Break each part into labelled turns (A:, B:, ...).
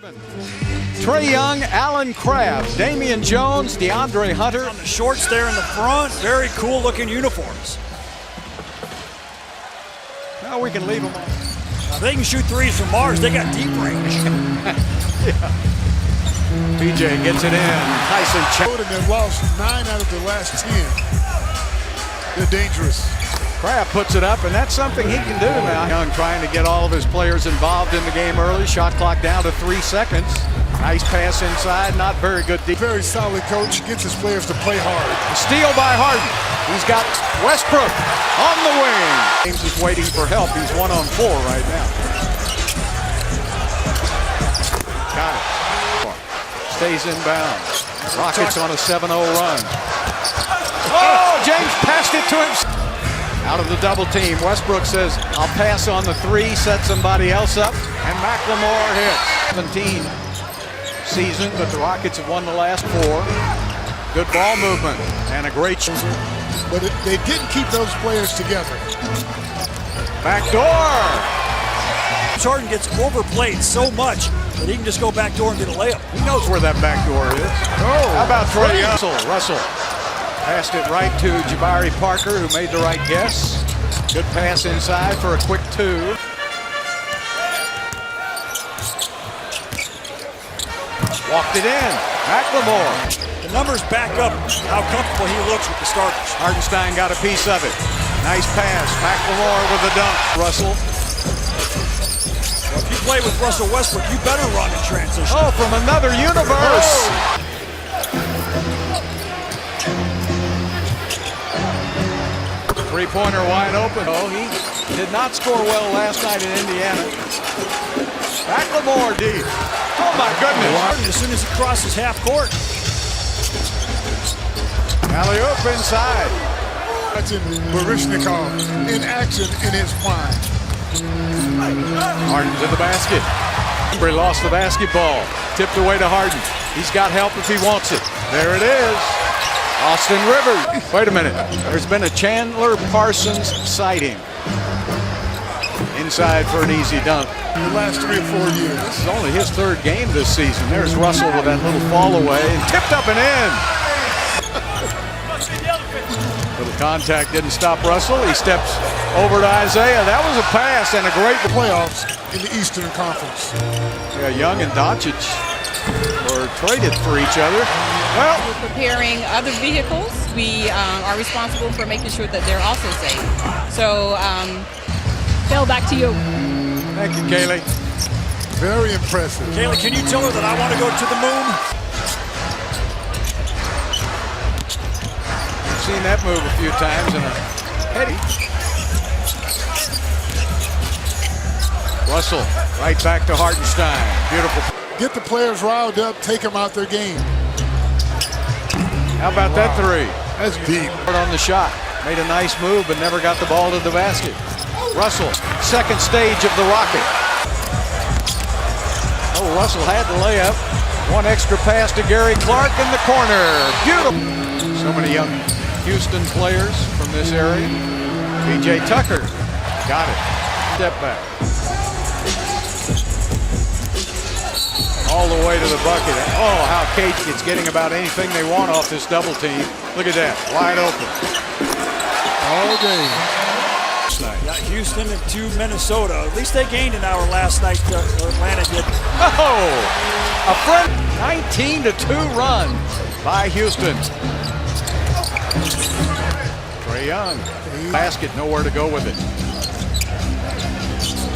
A: Trae Young, Allen Crabbe, Damian Jones, DeAndre Hunter.
B: On the shorts there in the front, very cool looking uniforms.
A: Now we can leave them on.
B: Now they can shoot threes from Mars, they got deep range.
A: Yeah. PJ gets it in. Tyson
C: And they've lost 9 out of the last 10. They're dangerous.
A: Crabbe puts it up, and that's something he can do now. Young trying to get all of his players involved in the game early. Shot clock down to 3 seconds. Nice pass inside, not very good deep.
C: Very solid coach, gets his players to play hard.
A: Steal by Harden. He's got Westbrook on the wing. James is waiting for help. He's 1-on-4 right now. Got it. Stays inbound. Rockets on a 7-0 run. Oh, James passed it to him. Out of the double team, Westbrook says, I'll pass on the 3, set somebody else up, and McLemore hits. 17 season, but the Rockets have won the last 4. Good ball movement and a great shot.
C: But they didn't keep those players together.
A: Back door.
B: Jordan gets overplayed so much that he can just go back door and get a layup.
A: He knows where that back door is.
C: Oh,
A: how about Trae Young? Russell passed it right to Jabari Parker, who made the right guess. Good pass inside for a quick 2. Walked it in. McLemore.
B: The numbers back up how comfortable he looks with the starters.
A: Hartenstein got a piece of it. Nice pass. McLemore with a dunk. Russell.
B: Well, if you play with Russell Westbrook, you better run in transition.
A: Oh, from another universe.
B: Oh.
A: Three-pointer wide open. Oh, he did not score well last night in Indiana. McLemore deep. Oh, my goodness.
B: As soon as he crosses half court.
A: Alley-oop inside.
C: That's in Baryshnikov in action in his prime.
A: Harden to the basket. He lost the basketball. Tipped away to Harden. He's got help if he wants it. There it is. Austin Rivers. Wait a minute. There's been a Chandler Parsons sighting. Inside for an easy dunk.
C: The last 3 or 4 years.
A: This is only his 3rd game this season. There's Russell with that little fall away and tipped up and in. Little contact didn't stop Russell. He steps over to Isaiah. That was a pass and a great
C: playoffs in the Eastern Conference.
A: Yeah, Young and Doncic were traded for each other. Well,
D: we're preparing other vehicles. We are responsible for making sure that they're also safe. So, Phil, back to you.
A: Thank you, Kaylee.
C: Very impressive.
B: Kaylee, can you tell her that I want to go to the moon?
A: I've seen that move a few times in a heady. Russell, right back to Hartenstein. Beautiful.
C: Get the players riled up, take them out their game.
A: How about that 3?
C: That's deep.
A: On the shot. Made a nice move, but never got the ball to the basket. Russell, second stage of the Rocket. Oh, Russell had the layup. One extra pass to Gary Clark in the corner. Beautiful. So many young Houston players from this area. PJ Tucker got it. Step back. All the way to the bucket. Oh, how Cage is getting about anything they want off this double team. Look at that, wide open.
C: All day.
B: Yeah, Houston and 2 Minnesota. At least they gained an hour last night. Atlanta did.
A: Oh, a front 19-2 run by Houston. Trae Young, basket, nowhere to go with it.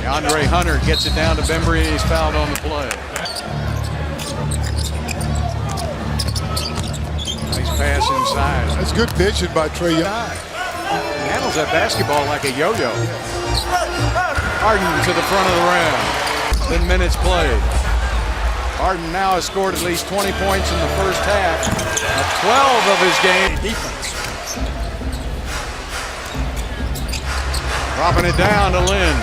A: DeAndre Hunter gets it down to Bembry, and he's fouled on the play. Nice pass inside.
C: That's good pitching by Trae Young.
A: Handles that basketball like a yo-yo. Harden to the front of the rim. 10 minutes played. Harden now has scored at least 20 points in the first half. 12 of his game.
B: Defense.
A: Dropping it down to Lynn.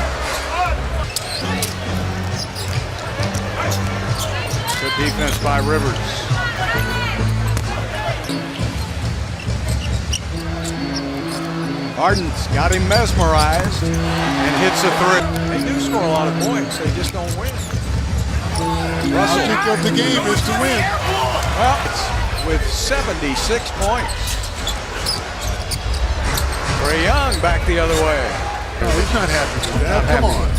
A: Good defense by Rivers. Harden's got him mesmerized and hits a 3. They do score a lot of points, they just don't win. Russell.
C: Object of the game is to win.
A: Well, with 76 points. Trae Young back the other way.
C: No, he's not happy with that.
A: Not
C: Come
A: happy.
C: on.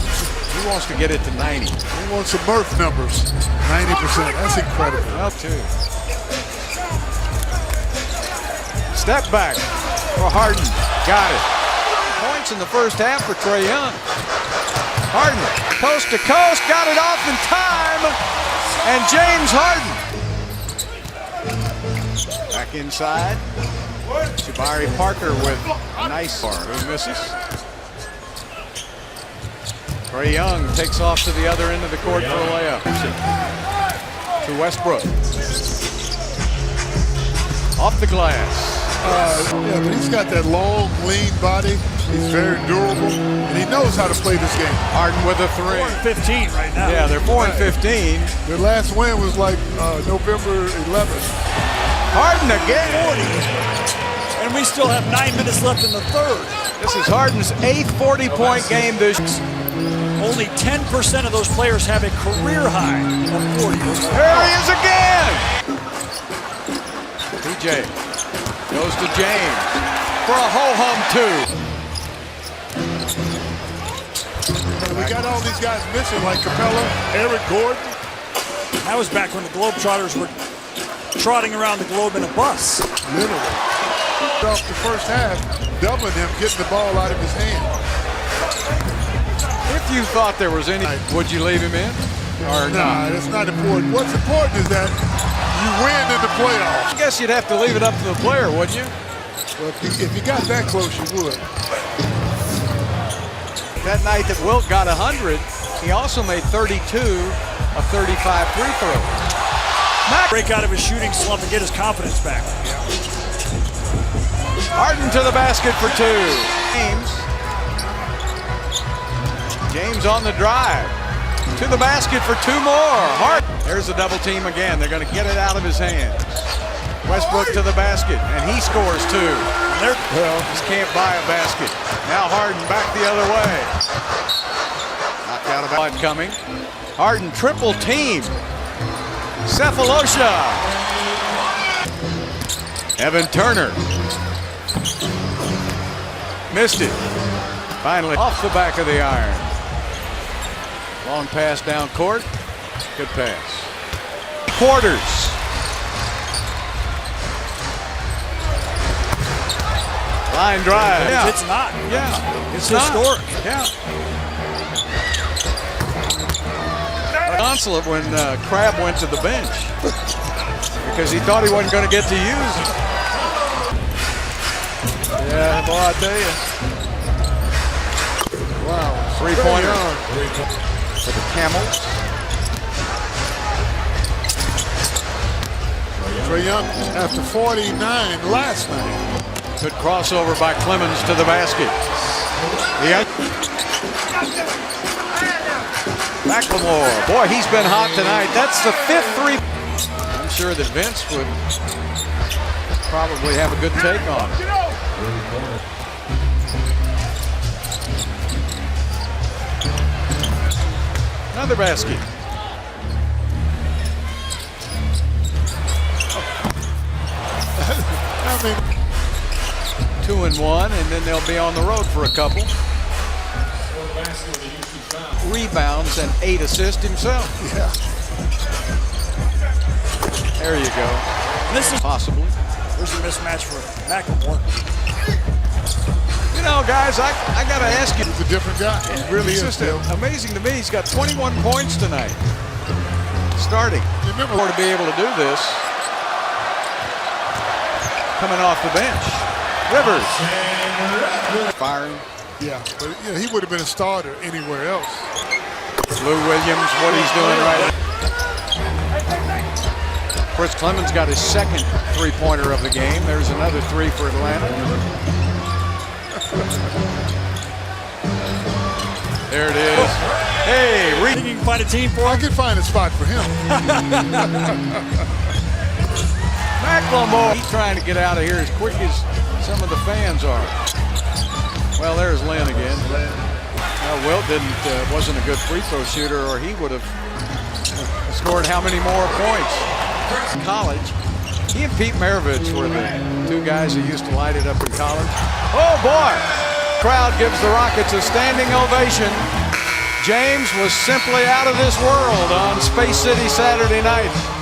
A: He wants to get it to 90.
C: He wants some Murph numbers. 90%. That's incredible.
A: Well, two. Step back for Harden. Got it. Points in the first half for Trae Young. Harden, coast to coast, got it off in time. And James Harden. Back inside. Jabari Parker with a nice bar. Who misses? Trae Young takes off to the other end of the court for a layup. To Westbrook. Off the glass.
C: Yeah, but he's got that long, lean body. He's very durable, and he knows how to play this game.
A: Harden with a 3.
B: 4-15 right now.
A: Yeah, they're 4-15.
C: Their last win was like November 11th.
A: Harden again.
B: 40. And we still have 9 minutes left in the third.
A: This is Harden's 8th 40-point game this year.
B: Only 10% of those players have a career high of 40.
A: There he is again. PJ goes to James for a ho-hum
C: 2. We got all these guys missing, like Capella, Eric Gordon.
B: That was back when the Globetrotters were trotting around the globe in a bus.
C: Literally. Off the first half, doubling him, getting the ball out of his hand.
A: If you thought there was any, would you leave him in or
C: Nah,
A: not?
C: that's not important. What's important is that you win in the playoffs.
A: I guess you'd have to leave it up to the player, wouldn't you?
C: Well, if you got that close, you would.
A: That night that Wilt got 100, he also made 32 of 35 free throws.
B: Break out of his shooting slump and get his confidence back.
A: Harden to the basket for 2. James on the drive. To the basket for 2 more. Harden. There's a double team again. They're going to get it out of his hands. Westbrook to the basket, and he scores 2. Well, just can't buy a basket. Now Harden back the other way. Knocked out of it coming. Harden triple team. Cephalosha. Evan Turner. Missed it. Finally off the back of the iron. Long pass down court. Good pass. Quarters. Line drive. Yeah.
B: It's not.
A: Yeah.
B: It's historic.
A: Yeah. Consulate when Crabbe went to the bench because he thought he wasn't going to get to use it. Yeah, boy, I tell you. Wow. 3-pointer for the Camels.
C: Trae Young after 49 last night.
A: Good crossover by Clemens to the basket. McLemore. Boy, he's been hot tonight. That's the 5th 3. I'm sure that Vince would probably have a good take on it. Another basket.
C: I mean,
A: 2 and 1, and then they'll be on the road for a couple. Rebounds and 8 assists himself.
C: yeah.
A: There you go.
B: This is
A: Possibly.
B: There's a mismatch for McLemore.
A: You know, guys, I got to ask you.
C: He's a different guy. He really
A: It's
C: is.
A: just
C: Bill.
A: amazing to me. He's got 21 points tonight. Starting.
C: Remember,
A: To be able to do this. Coming off the bench. Rivers. Firing.
C: yeah, but he would have been a starter anywhere else.
A: Lou Williams, what he's doing right now. Chris Clemens got his 2nd 3-pointer of the game. There's another 3 for Atlanta. There it is. Hey,
B: Think you can find a team for
C: I
B: him?
C: can find a spot for him.
A: McLemore. He's trying to get out of here as quick as some of the fans are. Well, there's Lynn again. Wilt wasn't a good free throw shooter, or he would have scored how many more points? In college, he and Pete Maravich were the two guys who used to light it up in college. Oh boy! Crowd gives the Rockets a standing ovation. James was simply out of this world on Space City Saturday night.